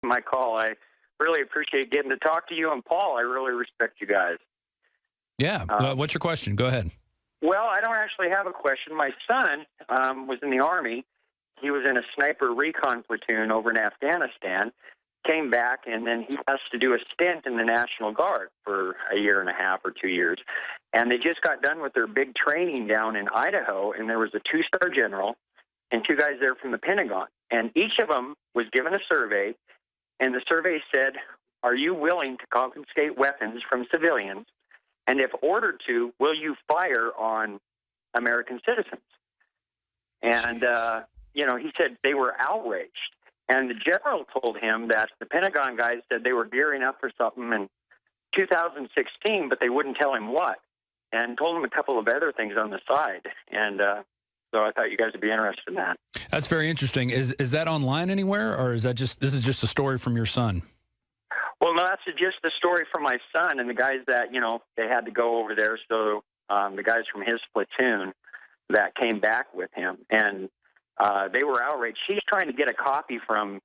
my call. I really appreciate getting to talk to you. And, Paul, I really respect you guys. Yeah. What's your question? Go ahead. Well, I don't actually have a question. My son was in the Army. He was in a sniper recon platoon over in Afghanistan, came back, and then he has to do a stint in the National Guard for a year and a half or 2 years. And they just got done with their big training down in Idaho, and there was a 2-star general and 2 guys there from the Pentagon. And each of them was given a survey, and the survey said, are you willing to confiscate weapons from civilians? And if ordered to, will you fire on American citizens? And, you know, he said they were outraged. And the general told him that the Pentagon guys said they were gearing up for something in 2016, but they wouldn't tell him what, and told him a couple of other things on the side. And so I thought you guys would be interested in that. That's very interesting. Is that online anywhere, or is that this is just a story from your son? Well, no, that's just the story from my son and the guys that, you know, they had to go over there. So the guys from his platoon that came back with him, and they were outraged. He's trying to get a copy from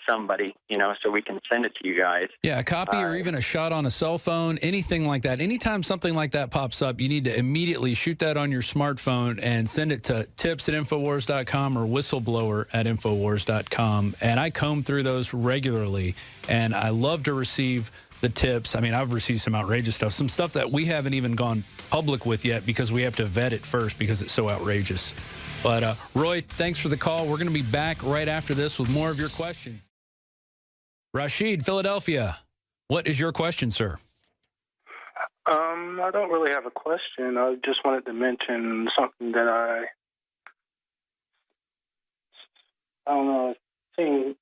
somebody, you know, so we can send it to you guys. Yeah, a copy or even a shot on a cell phone, anything like that. Anytime something like that pops up, you need to immediately shoot that on your smartphone and send it to tips@infowars.com or whistleblower@infowars.com. And I comb through those regularly, and I love to receive the tips. I mean, I've received some outrageous stuff, some stuff that we haven't even gone public with yet because we have to vet it first because it's so outrageous. But, Roy, thanks for the call. We're going to be back right after this with more of your questions. Rashid, Philadelphia, what is your question, sir? I don't really have a question. I just wanted to mention something that I don't know, it seemed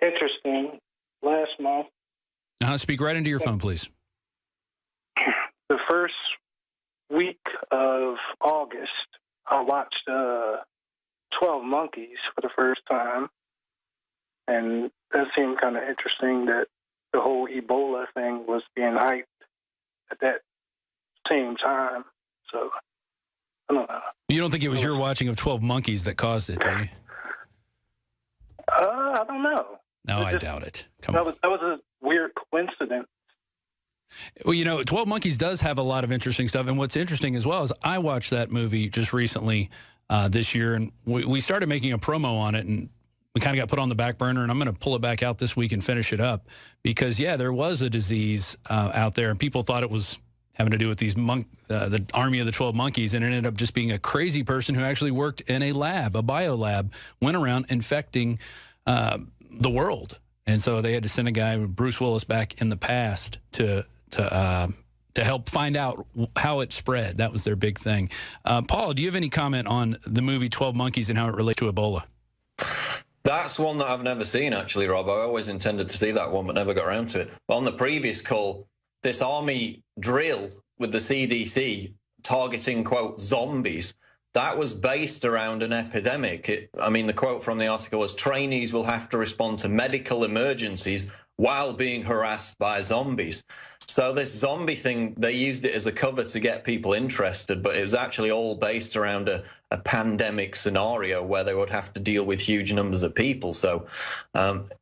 interesting last month. Speak right into your phone, please. The first week of August, I watched 12 Monkeys for the first time, and that seemed kind of interesting that the whole Ebola thing was being hyped at that same time. So, I don't know. You don't think it was your watching of 12 Monkeys that caused it, do you? I don't know. No, I doubt it. That was a weird coincidence. Well, you know, 12 Monkeys does have a lot of interesting stuff. And what's interesting as well is I watched that movie just recently this year, and we started making a promo on it, and we kind of got put on the back burner, and I'm going to pull it back out this week and finish it up because, yeah, there was a disease out there, and people thought it was having to do with these the army of the 12 monkeys, and it ended up just being a crazy person who actually worked in a lab, a biolab, went around infecting the world. And so they had to send a guy, Bruce Willis, back in the past to help find out how it spread. That was their big thing. Paul, do you have any comment on the movie 12 Monkeys and how it relates to Ebola? That's one that I've never seen, actually, Rob. I always intended to see that one, but never got around to it. But on the previous call, this army drill with the CDC targeting, quote, zombies, that was based around an epidemic. I mean, the quote from the article was, trainees will have to respond to medical emergencies while being harassed by zombies. So this zombie thing, they used it as a cover to get people interested, but it was actually all based around a pandemic scenario where they would have to deal with huge numbers of people. So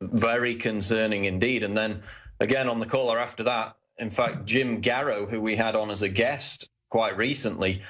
very concerning indeed. And then again, on the caller after that, in fact, Jim Garrow, who we had on as a guest quite recently,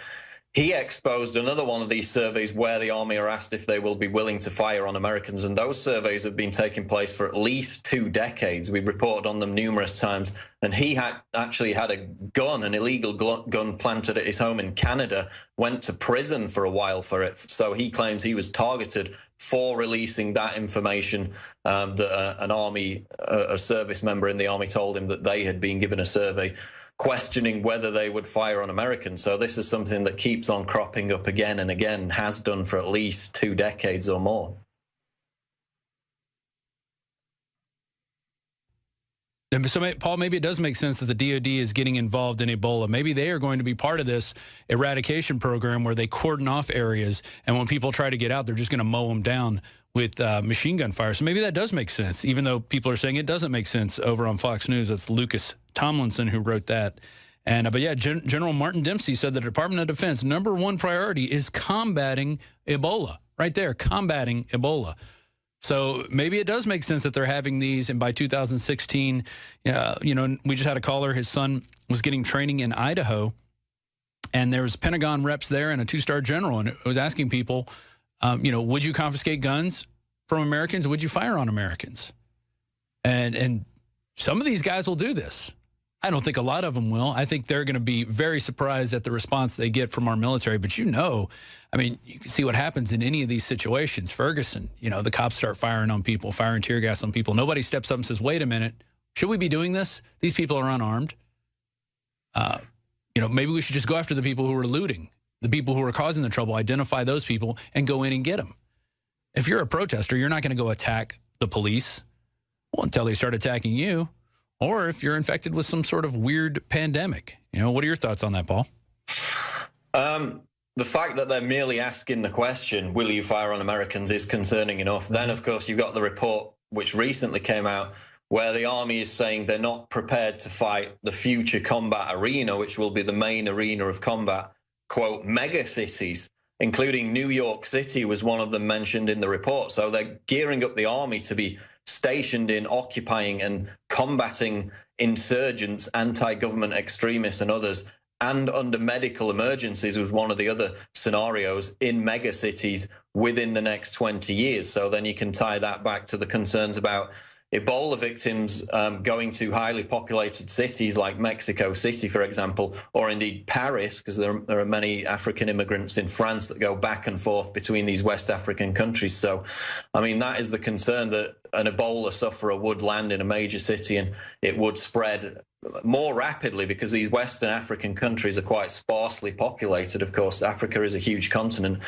he exposed another one of these surveys where the army are asked if they will be willing to fire on Americans, and those surveys have been taking place for at least 2 decades. We've reported on them numerous times, and he actually had a gun, an illegal gun planted at his home in Canada, went to prison for a while for it. So he claims he was targeted for releasing that information, that a service member in the army told him that they had been given a survey questioning whether they would fire on Americans. So this is something that keeps on cropping up again and again, has done for at least 2 decades or more. So, Paul, maybe it does make sense that the DOD is getting involved in Ebola. Maybe they are going to be part of this eradication program where they cordon off areas, and when people try to get out, they're just going to mow them down with machine gun fire. So maybe that does make sense, even though people are saying it doesn't make sense over on Fox News. That's Lucas Tomlinson who wrote that. And but yeah, General Martin Dempsey said the Department of Defense #1 priority is combating Ebola. Right there, combating Ebola. So maybe it does make sense that they're having these. And by 2016, we just had a caller. His son was getting training in Idaho, and there was Pentagon reps there and a 2-star general, and it was asking people, would you confiscate guns from Americans? Would you fire on Americans? And some of these guys will do this. I don't think a lot of them will. I think they're going to be very surprised at the response they get from our military. But you can see what happens in any of these situations. Ferguson, the cops start firing on people, firing tear gas on people. Nobody steps up and says, wait a minute, should we be doing this? These people are unarmed. Maybe we should just go after the people who are looting, the people who are causing the trouble, identify those people and go in and get them. If you're a protester, you're not going to go attack the police until they start attacking you. Or if you're infected with some sort of weird pandemic. What are your thoughts on that, Paul? The fact that they're merely asking the question, will you fire on Americans, is concerning enough. Then, of course, you've got the report which recently came out where the Army is saying they're not prepared to fight the future combat arena, which will be the main arena of combat, quote, mega cities, including New York City was one of them mentioned in the report. So they're gearing up the Army to be stationed in occupying and combating insurgents, anti-government extremists and others, and under medical emergencies was one of the other scenarios in mega cities within the next 20 years. So then you can tie that back to the concerns about Ebola victims going to highly populated cities like Mexico City, for example, or indeed Paris, because there are many African immigrants in France that go back and forth between these West African countries. So, that is the concern, that an Ebola sufferer would land in a major city and it would spread more rapidly because these Western African countries are quite sparsely populated. Of course, Africa is a huge continent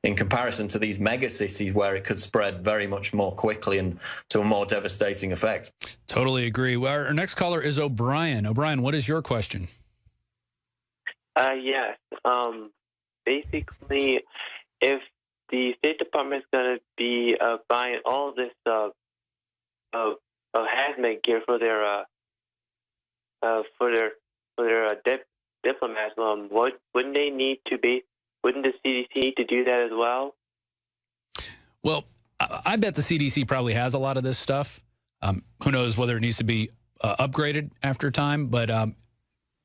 in comparison to these mega cities where it could spread very much more quickly and to a more devastating effect. Totally agree. Well, our next caller is O'Brien. O'Brien, what is your question? Yes. Basically, if the State Department is going to be buying all this hazmat gear for their diplomats, wouldn't they need to be? Wouldn't the CDC need to do that as well? Well, I bet the CDC probably has a lot of this stuff. Who knows whether it needs to be upgraded after time, but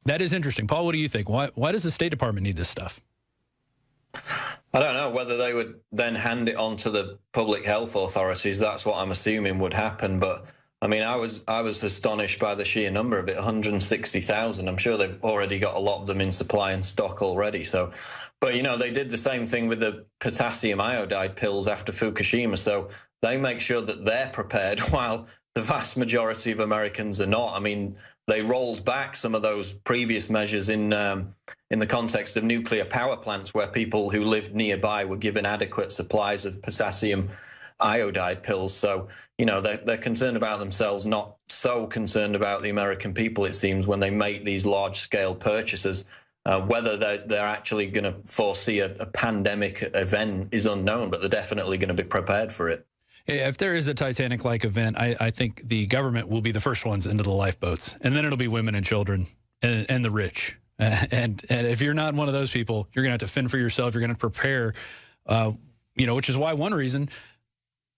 that is interesting. Paul, what do you think? Why does the State Department need this stuff? I don't know whether they would then hand it on to the public health authorities. That's what I'm assuming would happen. But I was astonished by the sheer number of it, 160,000. I'm sure they've already got a lot of them in supply and stock already. So, but they did the same thing with the potassium iodide pills after Fukushima. So they make sure that they're prepared while the vast majority of Americans are not. They rolled back some of those previous measures in the context of nuclear power plants where people who lived nearby were given adequate supplies of potassium iodide pills. So, they're concerned about themselves, not so concerned about the American people, it seems, when they make these large-scale purchases. Whether they're actually going to foresee a pandemic event is unknown, but they're definitely going to be prepared for it. If there is a Titanic-like event, I think the government will be the first ones into the lifeboats, and then it'll be women and children and the rich. And if you're not one of those people, you're going to have to fend for yourself. You're going to prepare, which is why one reason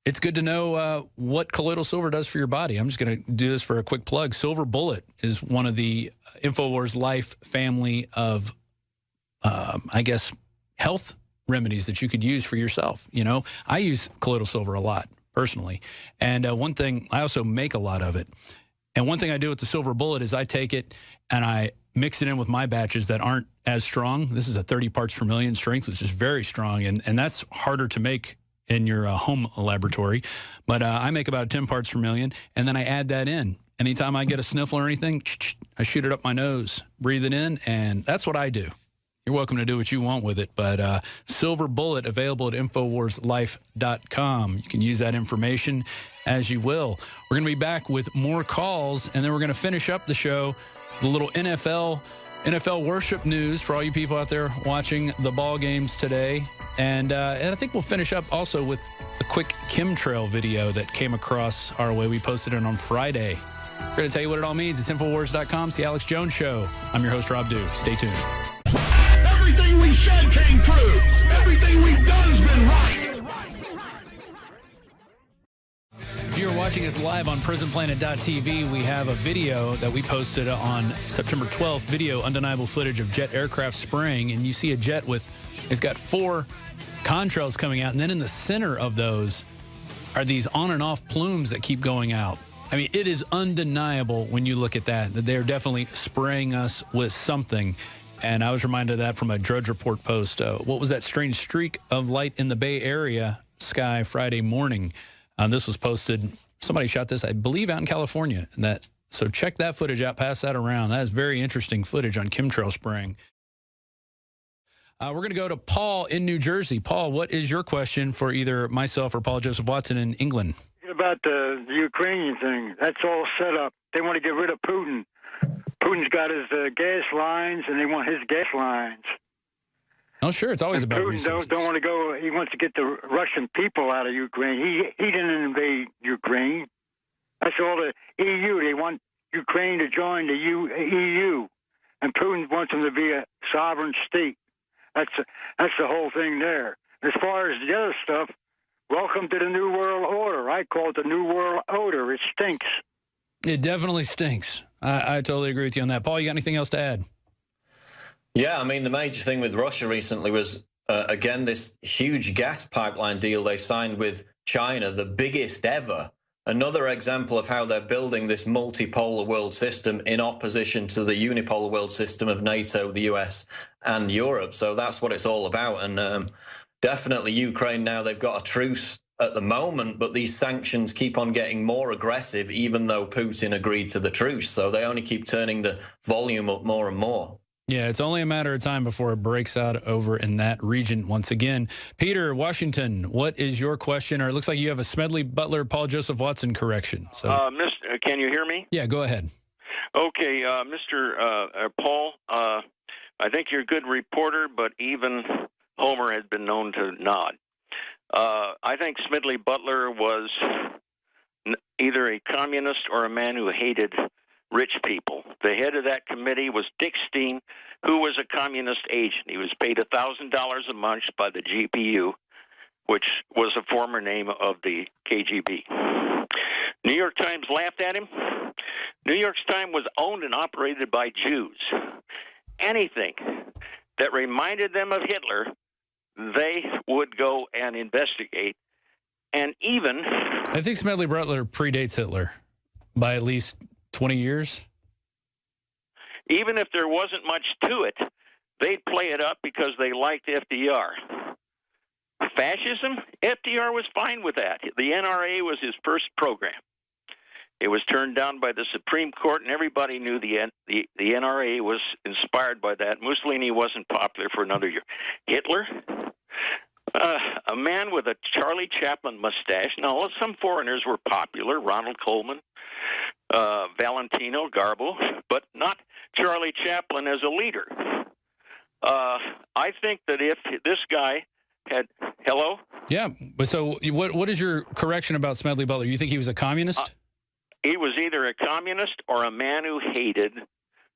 it's good to know what colloidal silver does for your body. I'm just going to do this for a quick plug. Silver Bullet is one of the InfoWars Life family of, health remedies that you could use for yourself. I use colloidal silver a lot personally. And one thing, I also make a lot of it. And one thing I do with the Silver Bullet is I take it and I mix it in with my batches that aren't as strong. This is a 30 parts per million strength, which is very strong. And that's harder to make in your home laboratory. But I make about 10 parts per million, and then I add that in. Anytime I get a sniffle or anything, I shoot it up my nose, breathe it in, and that's what I do. You're welcome to do what you want with it, but Silver Bullet available at InfoWarsLife.com. You can use that information as you will. We're going to be back with more calls, and then we're going to finish up the show, the little NFL worship news for all you people out there watching the ball games today. And I think we'll finish up also with a quick chemtrail video that came across our way. We posted it on Friday. We're going to tell you what it all means. It's Infowars.com. It's the Alex Jones Show. I'm your host, Rob Dew. Stay tuned. Everything we said came true. Everything we've done has been right. us live on prisonplanet.tv. We have a video that we posted on September 12th, video undeniable footage of jet aircraft spraying, and you see a jet with, it's got 4 contrails coming out, and then in the center of those are these on and off plumes that keep going out. I mean, it is undeniable when you look at that they're definitely spraying us with something. And I was reminded of that from a Drudge Report post. What was that strange streak of light in the Bay Area sky Friday morning? This was posted, somebody shot this, I believe, out in California. So check that footage out, pass that around. That is very interesting footage on chemtrail spraying. We're going to go to Paul in New Jersey. Paul, what is your question for either myself or Paul Joseph Watson in England? About the Ukrainian thing, that's all set up. They want to get rid of Putin. Putin's got his gas lines, and they want his gas lines. Oh, sure. It's always about resources. Putin don't want to go. He wants to get the Russian people out of Ukraine. He didn't invade Ukraine. That's all the EU. They want Ukraine to join the EU, and Putin wants them to be a sovereign state. That's the whole thing there. As far as the other stuff, welcome to the New World Order. I call it the New World Order. It stinks. It definitely stinks. I totally agree with you on that. Paul, you got anything else to add? Yeah, I mean, the major thing with Russia recently was, again, this huge gas pipeline deal they signed with China, the biggest ever. Another example of how they're building this multipolar world system in opposition to the unipolar world system of NATO, the US, and Europe. So that's what it's all about. And definitely Ukraine now, they've got a truce at the moment, but these sanctions keep on getting more aggressive, even though Putin agreed to the truce. So they only keep turning the volume up more and more. Yeah, it's only a matter of time before it breaks out over in that region once again. Peter, Washington, what is your question? Or it looks like you have a Smedley Butler, Paul Joseph Watson correction. So, can you hear me? Yeah, go ahead. Okay, Mr. Paul, I think you're a good reporter, but even Homer has been known to nod. I think Smedley Butler was either a communist or a man who hated rich people. The head of that committee was Dick Steen, who was a communist agent. He was paid $1,000 a month by the GPU, which was a former name of the KGB. New York Times laughed at him. New York Times was owned and operated by Jews. Anything that reminded them of Hitler, they would go and investigate. And even... I think Smedley Butler predates Hitler by at least 20 years. Even if there wasn't much to it, they'd play it up because they liked FDR. Fascism? FDR was fine with that. The NRA was his first program. It was turned down by the Supreme Court, and everybody knew the NRA was inspired by that. Mussolini wasn't popular for another year. Hitler? A man with a Charlie Chaplin mustache. Now, some foreigners were popular, Ronald Colman, Valentino, Garbo, but not Charlie Chaplin as a leader. I think that if this guy had... Hello? Yeah. So what is your correction about Smedley Butler? You think he was a communist? He was either a communist or a man who hated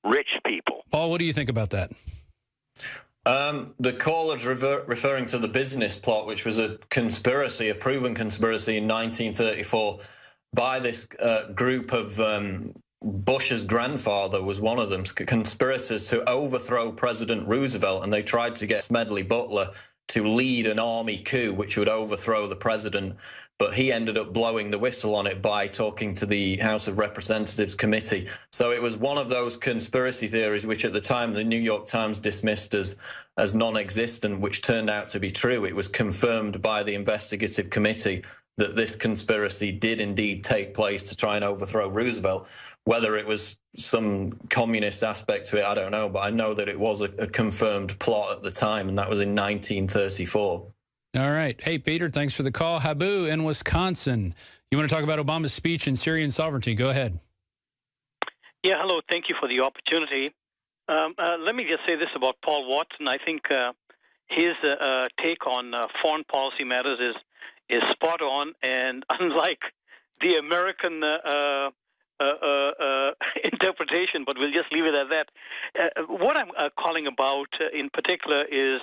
rich people. Paul, what do you think about that? The caller's referring to the business plot, which was a conspiracy, a proven conspiracy in 1934 by this group of Bush's grandfather was one of them, conspirators to overthrow President Roosevelt, and they tried to get Smedley Butler to lead an army coup which would overthrow the president, but he ended up blowing the whistle on it by talking to the House of Representatives committee. So it was one of those conspiracy theories which at the time the New York Times dismissed as non-existent, which turned out to be true. It was confirmed by the investigative committee that this conspiracy did indeed take place to try and overthrow Roosevelt. Whether it was some communist aspect to it, I don't know, but I know that it was a confirmed plot at the time, and that was in 1934. All right. Hey, Peter, thanks for the call. Habu in Wisconsin. You want to talk about Obama's speech in Syrian sovereignty? Go ahead. Yeah, hello. Thank you for the opportunity. Let me just say this about Paul Watson. I think his take on foreign policy matters is spot on, and unlike the American interpretation, but we'll just leave it at that. What I'm calling about in particular is,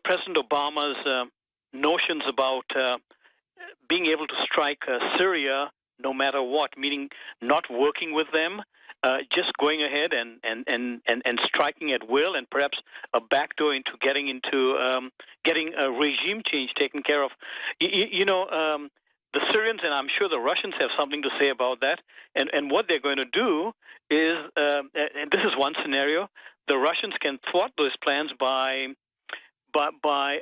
President Obama's notions about being able to strike Syria no matter what, meaning not working with them, just going ahead and striking at will, and perhaps a backdoor into getting a regime change taken care of. The Syrians, and I'm sure the Russians have something to say about that. And what they're going to do is, and this is one scenario, the Russians can thwart those plans by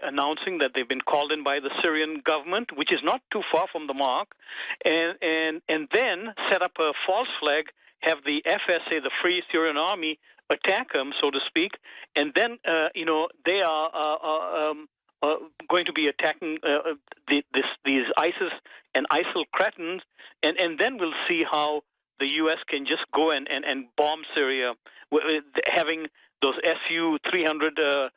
announcing that they've been called in by the Syrian government, which is not too far from the mark, and then set up a false flag, have the FSA, the Free Syrian Army, attack them, so to speak, and then they are going to be attacking these ISIS and ISIL cretins, and then we'll see how the U.S. can just go and bomb Syria, having those Su-300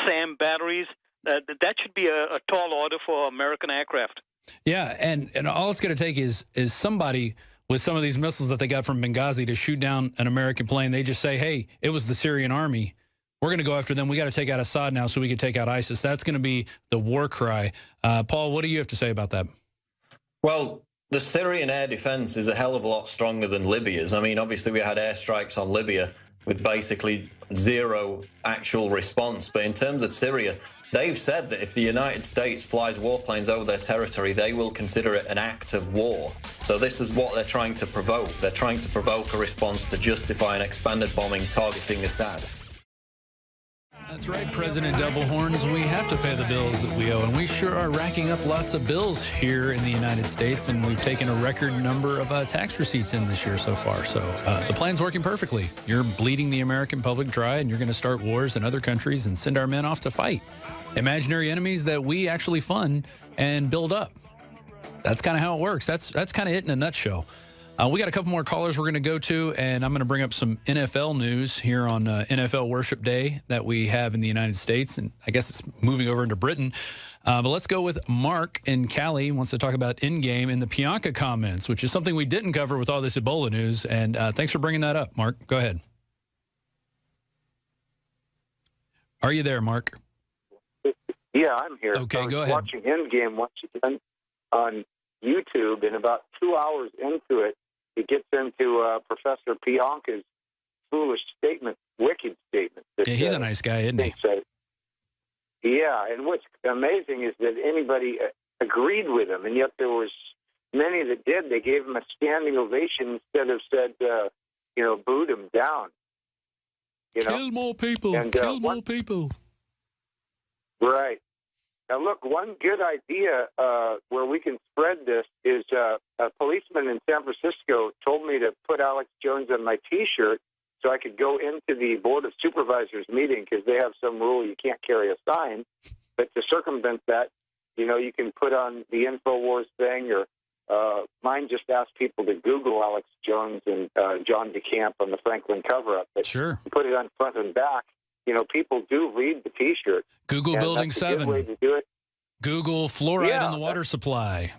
SAM batteries. That should be a tall order for American aircraft. Yeah, and all it's going to take is somebody with some of these missiles that they got from Benghazi to shoot down an American plane. They just say, hey, it was the Syrian army. We're going to go after them. We got to take out Assad now so we can take out ISIS. That's going to be the war cry. Paul, what do you have to say about that? Well, the Syrian air defense is a hell of a lot stronger than Libya's. I mean, obviously we had airstrikes on Libya with basically zero actual response. But in terms of Syria, they've said that if the United States flies warplanes over their territory, they will consider it an act of war. So this is what they're trying to provoke. They're trying to provoke a response to justify an expanded bombing targeting Assad. That's right, President Devil Horns. We have to pay the bills that we owe, and we sure are racking up lots of bills here in the United States, and we've taken a record number of tax receipts in this year so far. So the plan's working perfectly. You're bleeding the American public dry, and you're going to start wars in other countries and send our men off to fight imaginary enemies that we actually fund and build up. That's kind of how it works. That's kind of it in a nutshell. We got a couple more callers we're going to go to, and I'm going to bring up some NFL news here on NFL Worship Day that we have in the United States, and I guess it's moving over into Britain. But let's go with Mark in Cali. He wants to talk about in-game and the Pianka comments, which is something we didn't cover with all this Ebola news, and thanks for bringing that up, Mark. Go ahead. Are you there, Mark? Yeah, I'm here. Okay, go ahead. Watching Endgame once again on YouTube, and about 2 hours into it, it gets into Professor Pianka's foolish statement, wicked statement. That, yeah, he's a nice guy, isn't he? Yeah, and what's amazing is that anybody agreed with him, and yet there was many that did. They gave him a standing ovation instead of said, booed him down. Kill more people. And, kill more people. Right. Now, look, one good idea where we can spread this is a policeman in San Francisco told me to put Alex Jones on my T-shirt so I could go into the Board of Supervisors meeting because they have some rule you can't carry a sign. But to circumvent that, you can put on the InfoWars thing, or mine just asked people to Google Alex Jones and John DeCamp on the Franklin cover-up. But sure. Put it on front and back. People do read the T-shirt. Google Building 7. Good way to do it. Google fluoride in the water supply.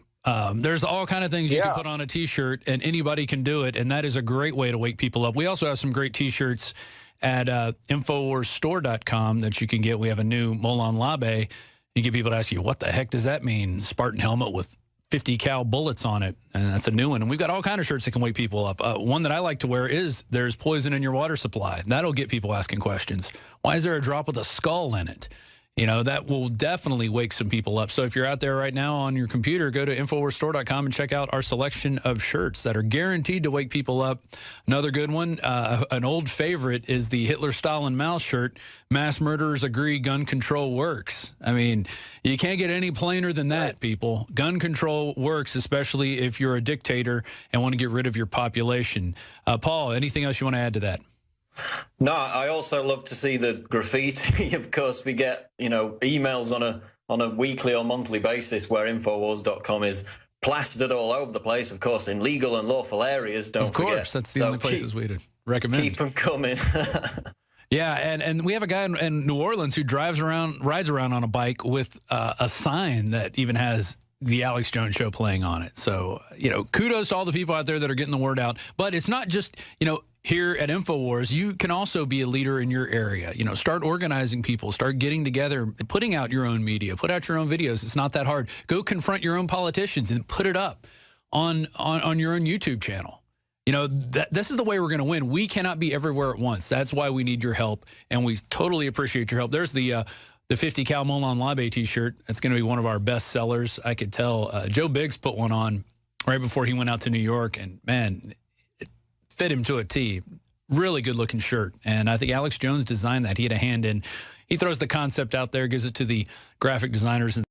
There's all kind of things you can put on a T-shirt, and anybody can do it, and that is a great way to wake people up. We also have some great T-shirts at InfoWarsStore.com that you can get. We have a new Molon Labe. You get people to ask you, what the heck does that mean? Spartan helmet with 50 cal bullets on it, and that's a new one. And we've got all kind of shirts that can wake people up. One that I like to wear is there's poison in your water supply. That'll get people asking questions. Why is there a drop with a skull in it? That will definitely wake some people up. So if you're out there right now on your computer, go to InfoWarsStore.com and check out our selection of shirts that are guaranteed to wake people up. Another good one, an old favorite, is the Hitler-Stalin Mouse shirt. Mass murderers agree gun control works. I mean, you can't get any plainer than that, people. Gun control works, especially if you're a dictator and want to get rid of your population. Paul, anything else you want to add to that? No, I also love to see the graffiti. Of course, we get emails on a weekly or monthly basis where Infowars.com is plastered all over the place. Of course, in legal and lawful areas. Don't forget. Of course, that's the only places we'd recommend. Keep them coming. Yeah, and we have a guy in New Orleans who rides around on a bike with a sign that even has the Alex Jones Show playing on it. So kudos to all the people out there that are getting the word out. But it's not just here at InfoWars, you can also be a leader in your area. You know, start organizing people, start getting together, putting out your own media, put out your own videos. It's not that hard. Go confront your own politicians and put it up on your own YouTube channel. You know, this is the way we're going to win. We cannot be everywhere at once. That's why we need your help, and we totally appreciate your help. There's the 50 Cal Molon Labe T-shirt. That's going to be one of our best sellers. I could tell. Joe Biggs put one on right before he went out to New York, and man, it fit him to a T. Really good-looking shirt, and I think Alex Jones designed that. He had a hand in. He throws the concept out there, gives it to the graphic designers and